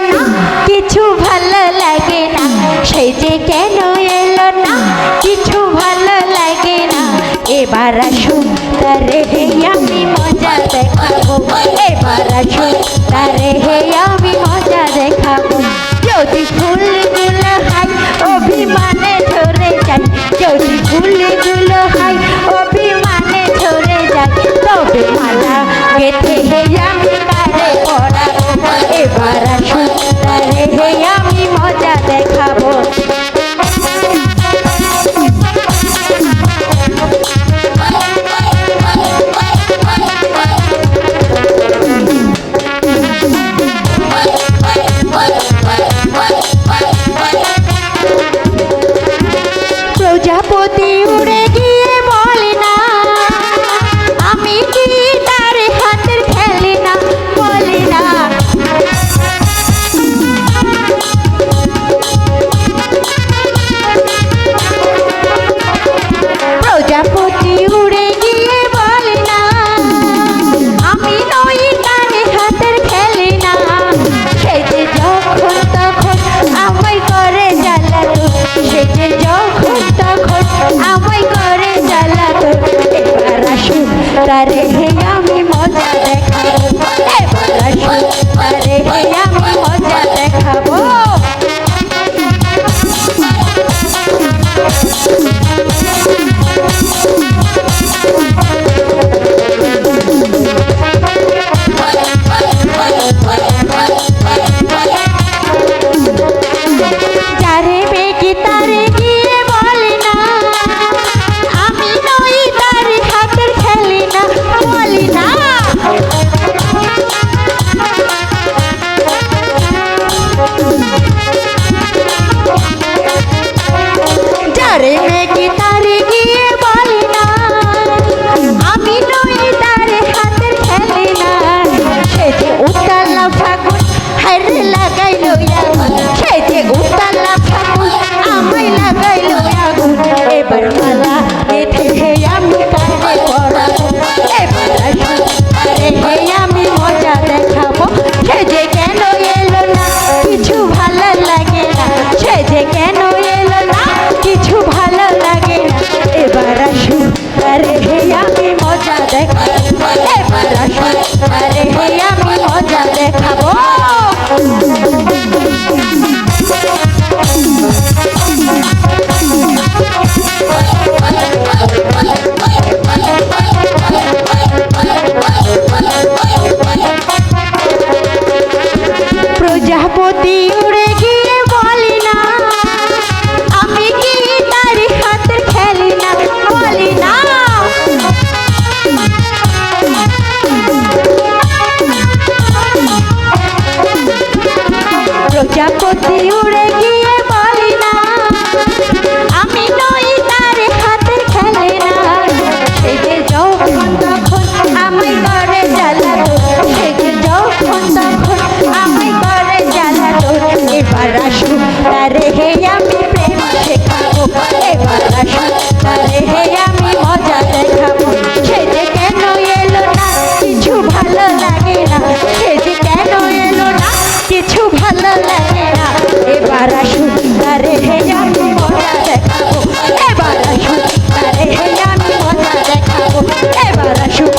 না কিছু ভালো লাগে না সেই যে কেন এলো না কিছু ভালো লাগে না এবার আসুন তারে হে আমি মজা দেখাবো এবার আসুন তারে হে আমি মজা দেখাবো যদি ফুলগুলো হয় অভিমানে ধরে যায় যদি ফুলগুলো হয় অভিমানে ধরে যায় তবে মালা গেথে হে আমি তারে পড়াবো এবার আসুন তারে হে আমি মজা দেখাবো প্রজাপতি উড়ে গিয়ে বলে না আমি কি তার হাতের খেলি না বলি না প্রজাপতি উড়ে গিয়ে বলে না আমি নই তার হাতের খেলি না সে যে যখন তখন আমায় করে জ্বালাতো সে যে যখন তখন আমায় করে জ্বালাতো এবার আসুন তারে হে আমি মজা দেখাবো এবার আসুন তারে হে আমি মজা দেখাবো যারে বেগে তারে গিয়ে বলে না আমি নই তার হাতের খেলি না বলি না যারে বেগে তারে গিয়ে বলে না আমি নই তার হাতের খেলি না সে যে উতালা ফাগুন হারে লাগাইলো আগুন সে যে উতালা ফাগুন আমায় লাগাইলো আগুন এবার মালা গেথে হে আমি তারে পড়াবো এবার আসুন তারে হে আমি মজা দেখাবো সে যে কেন এলো না কিছু ভালো লাগে না সে যে কেন এলো না কিছু ভালো লাগে না এবার আসুন তারে হে আমি মজা দেখাবো এবার আসুন তারে হে আমি মজা দেখাবো প্রজাপতি উড়ে গিয়ে বলি না আমি কি তার হাতের খেলি না বলি না প্রজাপতি উড়ে গিয়ে বলি না আমি নই তার হাতের খেলি না সে যে যখন তখন আমায় করে জ্বালাতো সে যে যখন তখন আমায় করে জ্বালাতো এবার আসুন তারে হে আমি প্রেম শেখাবো এবার আসুন তারে হে আমি মজা দেখাবো সে যে কেন এলো না কিছু ভালো লাগে না সে যে কেন এলো না কিছু ভালো লাগে না এবার আসুন তারে হে আমি মজা দেখাবো এবার আসুন তারে হে আমি মজা দেখাবো এবার আসুন